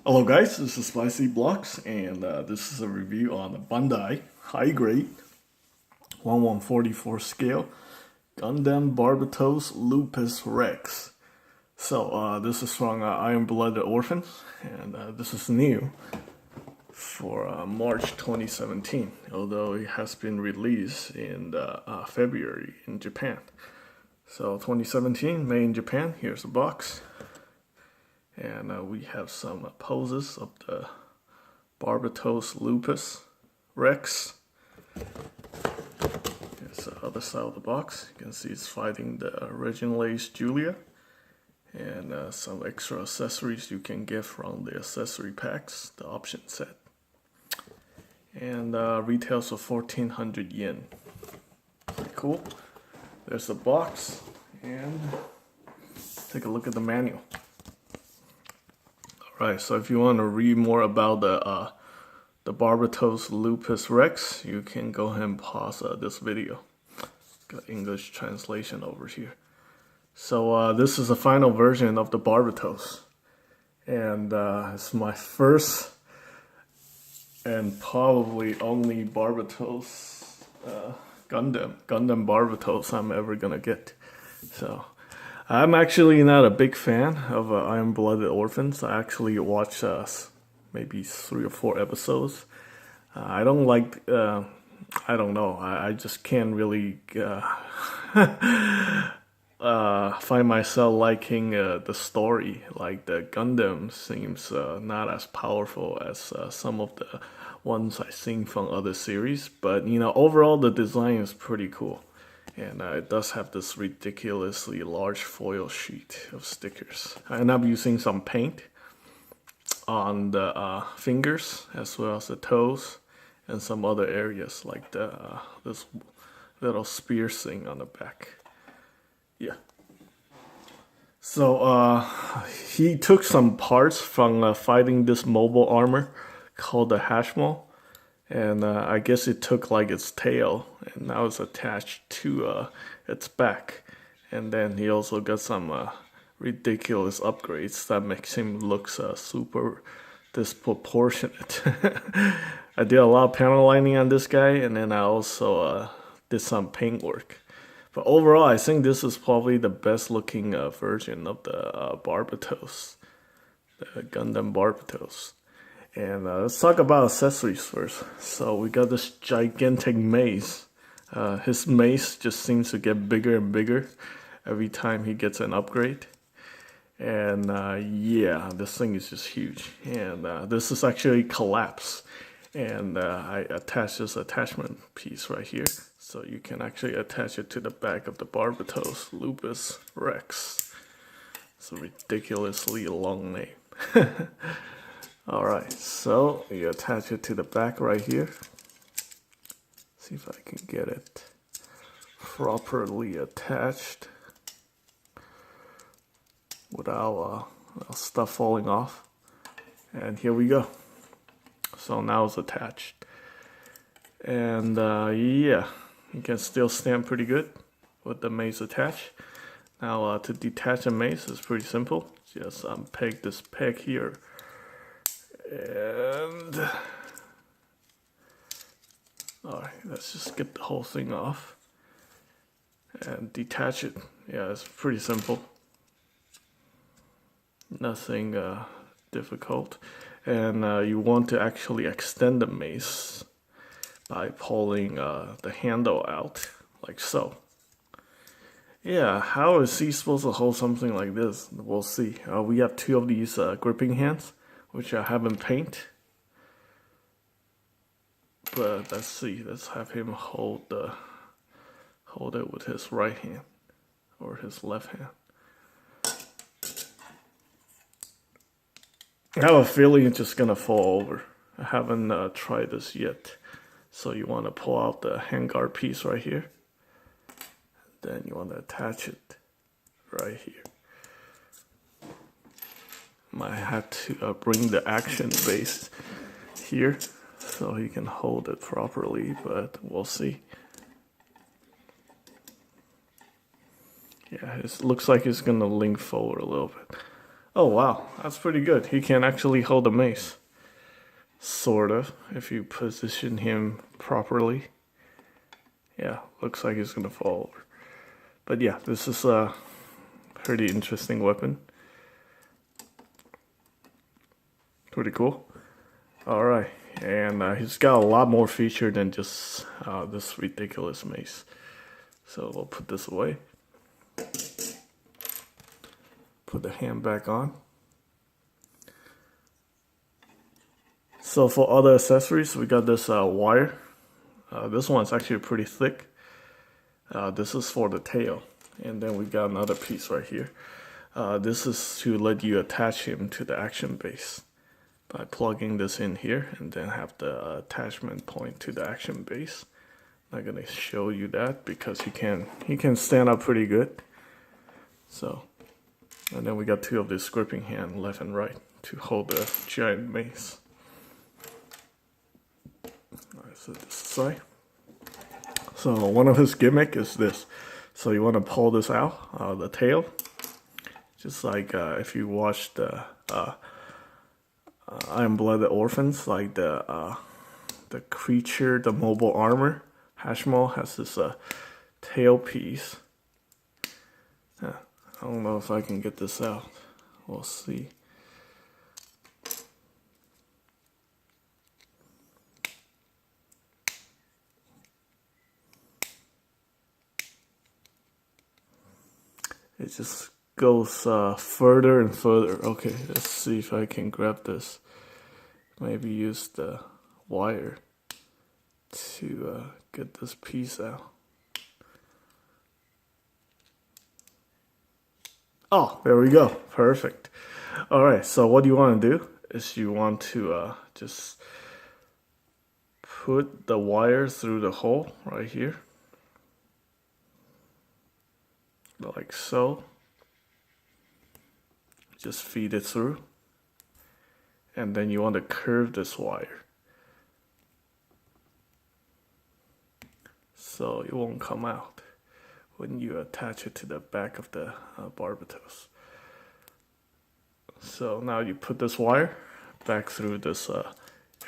Hello guys, this is Spicy Blocks, and this is a review on the Bandai high grade 1144 scale Gundam Barbatos Lupus Rex. So this is from Iron Blooded Orphans, and this is new for March 2017, although it has been released in February in Japan. So 2017, made in Japan. Here's the box. And we have some poses of the Barbatos Lupus Rex. Here's the other side of the box. You can see it's fighting the original Ace Julia. And some extra accessories you can get from the accessory packs, the option set. And retails for 1,400 yen. Pretty cool. There's the box. And take a look at the manual. Right, so if you want to read more about the Barbatos Lupus Rex, you can go ahead and pause this video. Got English translation over here. So this is the final version of the Barbatos, and it's my first and probably only Barbatos Gundam Barbatos I'm ever gonna get. So. I'm actually not a big fan of Iron Blooded Orphans. I actually watched maybe 3 or 4 episodes. I don't like, I don't know, I just can't really find myself liking the story. Like the Gundam seems not as powerful as some of the ones I've seen from other series. But, you know, overall the design is pretty cool. And it does have this ridiculously large foil sheet of stickers. I end up using some paint on the fingers as well as the toes and some other areas like this little spear thing on the back. Yeah. So he took some parts from fighting this mobile armor called the Hashmo. And I guess it took like its tail and now it's attached to its back. And then he also got some ridiculous upgrades that makes him look super disproportionate. I did a lot of panel lining on this guy, and then I also did some paint work. But overall, I think this is probably the best looking version of the Barbatos, the Gundam Barbatos. And let's talk about accessories first. So we got this gigantic mace. His mace just seems to get bigger and bigger every time he gets an upgrade. And yeah, this thing is just huge. And this is actually collapsed. And I attached this attachment piece right here. So you can actually attach it to the back of the Barbatos Lupus Rex. It's a ridiculously long name. Alright, so you attach it to the back right here. See if I can get it properly attached without stuff falling off. And here we go. So now it's attached. And yeah, you can still stand pretty good with the mace attached. Now to detach a mace is pretty simple. Just peg this peg here. And alright, let's just get the whole thing off and detach it. Yeah, it's pretty simple. Nothing difficult. And you want to actually extend the mace by pulling the handle out like so. Yeah, how is he supposed to hold something like this? We'll see. We have 2 of these gripping hands, which I haven't painted. But let's see. Let's have him hold it with his right hand or his left hand. I have a feeling it's just gonna fall over. I haven't tried this yet. So you want to pull out the handguard piece right here. Then you want to attach it right here. Might have to bring the action base here so he can hold it properly, but we'll see. Yeah, it looks like it's gonna lean forward a little bit. Oh wow, that's pretty good. He can actually hold a mace. Sort of, if you position him properly. Yeah, looks like he's gonna fall over. But yeah, this is a pretty interesting weapon. Pretty cool. Alright, and he's got a lot more feature than just this ridiculous mace. So we'll put this away. Put the hand back on. So for other accessories, we got this wire. This one's actually pretty thick. This is for the tail. And then we got another piece right here. This is to let you attach him to the action base by plugging this in here and then have the attachment point to the action base. I'm not gonna show you that because he can stand up pretty good. So, and then we got two of this gripping hand, left and right, to hold the giant mace. Alright, so this aside. So one of his gimmick is this. So you want to pull this out, the tail, just like if you watch the Iron Blooded Orphans, like the creature, the mobile armor, Hashmal has this tail piece. I don't know if I can get this out. We'll see. It just goes further and further. Okay, let's see if I can grab this. Maybe use the wire to get this piece out. Oh, there we go. Perfect. All right, so what you want to do is you want to just put the wire through the hole right here. Like so. Just feed it through. And then you want to curve this wire so it won't come out when you attach it to the back of the Barbatos. So now you put this wire back through this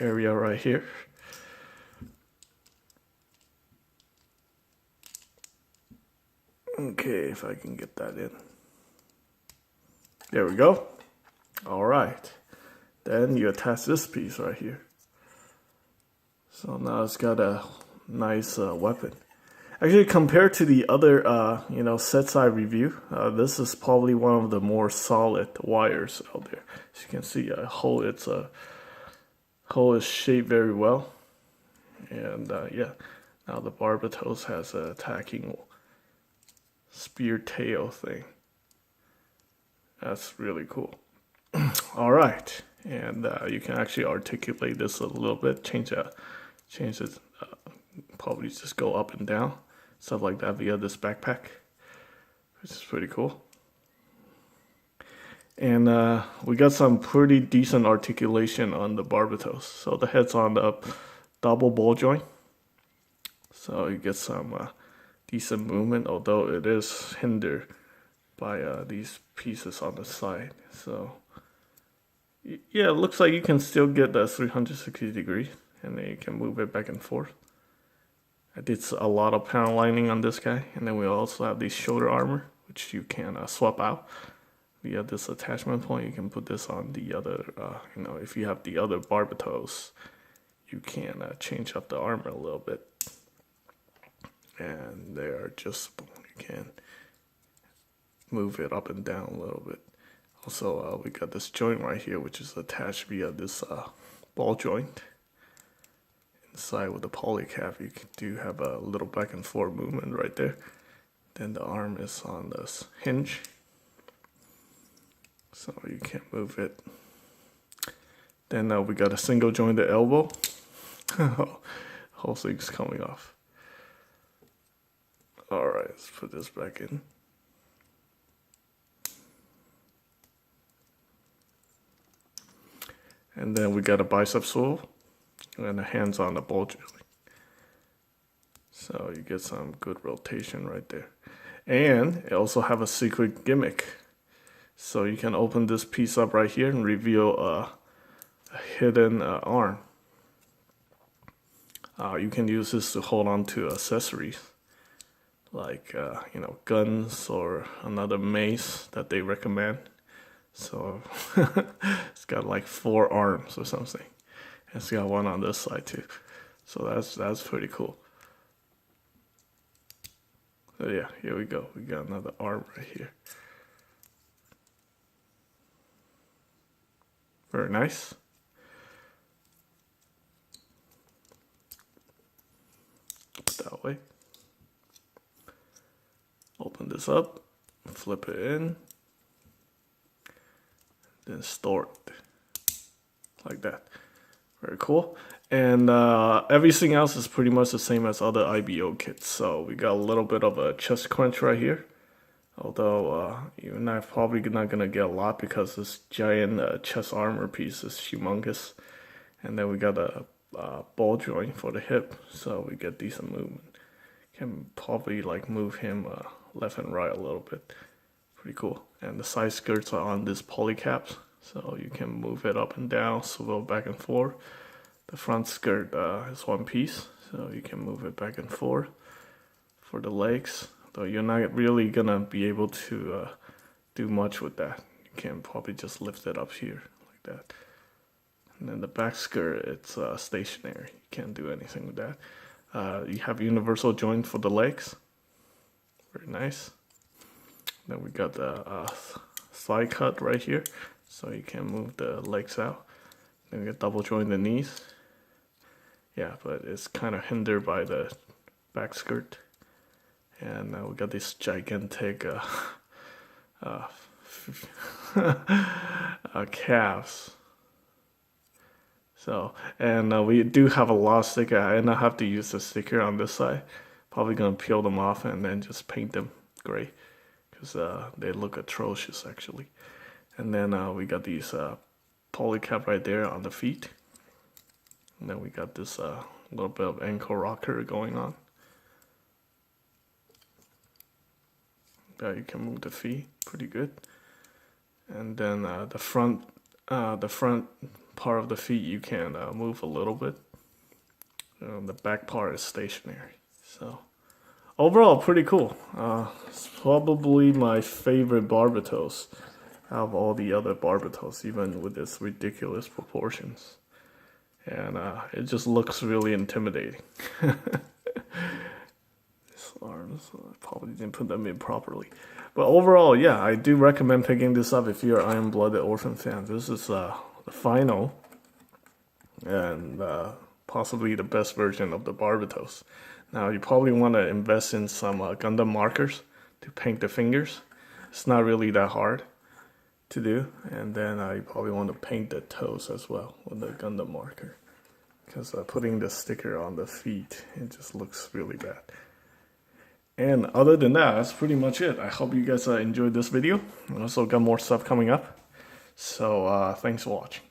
area right here. Okay, if I can get that in. There we go. All right. Then you attach this piece right here. So now it's got a nice weapon. Actually, compared to the other, sets I review, this is probably one of the more solid wires out there. As you can see, hole is shaped very well. And yeah, now the Barbatos has an attacking spear tail thing. That's really cool. All right, and you can actually articulate this a little bit, change it, probably just go up and down, stuff like that via this backpack, which is pretty cool. And we got some pretty decent articulation on the Barbatos. So the head's on the double ball joint, so you get some decent movement, although it is hindered by these pieces on the side. So yeah, it looks like you can still get the 360 degrees, and then you can move it back and forth. I did a lot of panel lining on this guy, and then we also have these shoulder armor, which you can swap out via this attachment point. You can put this on the other, if you have the other Barbatos, you can change up the armor a little bit. And they are adjustable. You can move it up and down a little bit. Also, we got this joint right here, which is attached via this ball joint. Inside with the polycap, you do have a little back and forth movement right there. Then the arm is on this hinge, so you can move it. Then we got a single jointed elbow. Whole thing's coming off. All right, let's put this back in. And then we got a bicep swivel and the hands on the ball joint. So you get some good rotation right there. And it also have a secret gimmick. So you can open this piece up right here and reveal a hidden arm. You can use this to hold on to accessories like guns or another mace that they recommend. So it's got like 4 arms or something. It's got one on this side too. So that's pretty cool. So yeah, here we go. We got another arm right here. Very nice. Put that way. Open this up, flip it in, then store it like that. Very cool. And everything else is pretty much the same as other IBO kits. So we got a little bit of a chest crunch right here. Although you're probably not going to get a lot because this giant chest armor piece is humongous. And then we got a ball joint for the hip. So we get decent movement. Can probably like move him left and right a little bit. Pretty cool. And the side skirts are on this poly caps. So you can move it up and down, swivel back and forth. The front skirt is one piece, so you can move it back and forth. For the legs, though you're not really gonna be able to do much with that. You can probably just lift it up here like that. And then the back skirt, it's stationary. You can't do anything with that. You have universal joint for the legs. Very nice. Then we got the thigh cut right here, so you can move the legs out. Then we got double joint the knees. Yeah, but it's kind of hindered by the back skirt. And we got this gigantic calves. So, and we do have a lot of sticker, and I have to use the sticker on this side. Probably gonna peel them off and then just paint them gray, because they look atrocious actually. And then we got these poly cap right there on the feet. And then we got this little bit of ankle rocker going on. You can move the feet pretty good. And then the front part of the feet you can move a little bit. The back part is stationary. So overall, pretty cool. It's probably my favorite Barbatos out of all the other Barbatos, even with its ridiculous proportions. And it just looks really intimidating. These arms, I probably didn't put them in properly. But overall, yeah, I do recommend picking this up if you're an Iron-Blooded Orphan fan. This is the final and possibly the best version of the Barbatos. Now, you probably want to invest in some Gundam markers to paint the fingers. It's not really that hard to do. And then you probably want to paint the toes as well with the Gundam marker. Because putting the sticker on the feet, it just looks really bad. And other than that, that's pretty much it. I hope you guys enjoyed this video. I also got more stuff coming up. So thanks for watching.